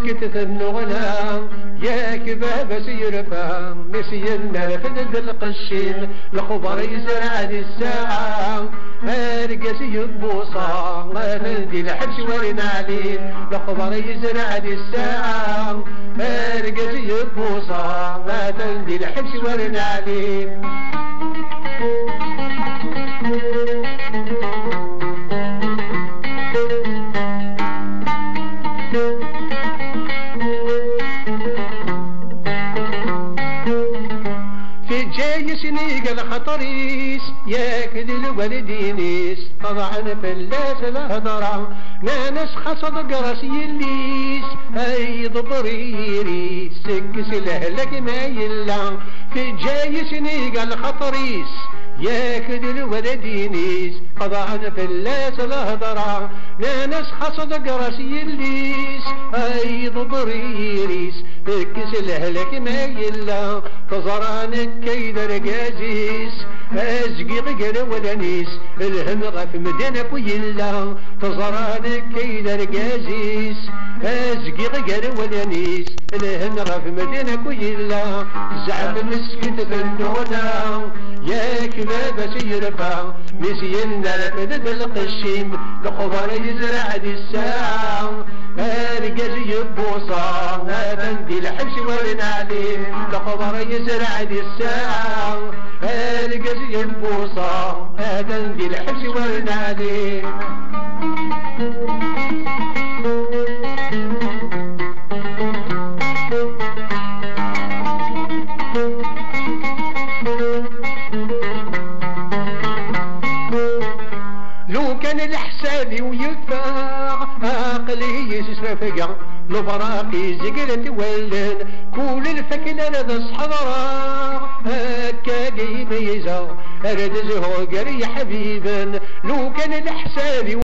مسكت النغلة يا كباب سيرفا مسينا فدد القشين الخبر يزرع الساعة مارقس يبوصا ما تندي الحبس ورنا عليه الخبر يزرع الساعة مارقس يبوصا ما تندي الحبس ورنا عليه جايسني قال خطريس ياكل الوالدينيس طبعا فلاس الهضرة نانس خصد قرس يليس اي ضبريريس سكس الاهلك ما يلا في جايسني قال خطريس ياكل الولدينيس طبعا فلاس الهضرة نانس خصد قرس يليس اي ضبريريس فكس الاهلك ما يلا تزرانك كيد رقازيس ازقي غير ولانيس الهم غف مدينك ويلا تزرانك كيد رقازيس ازقي غير ولانيس الهم غف مدينك ويلا زعف مسكت في النونة يا كباب سيرفا مسينا لفدد القشيم الخبر يزرع دي الساعة ارقز يبوصا افندي الحبس ورنا عليه الخبر يزرع دي الساعة ارقز يبوصا افندي الحبس ورنا عليه لو كان الحسابي ويفاق عقلي يسرفقا لبراقي زقلت ولن كل الفكلة لذا صحضرا هكا قيميزا ارد زهوقر يا حبيبا لو كان الحسابي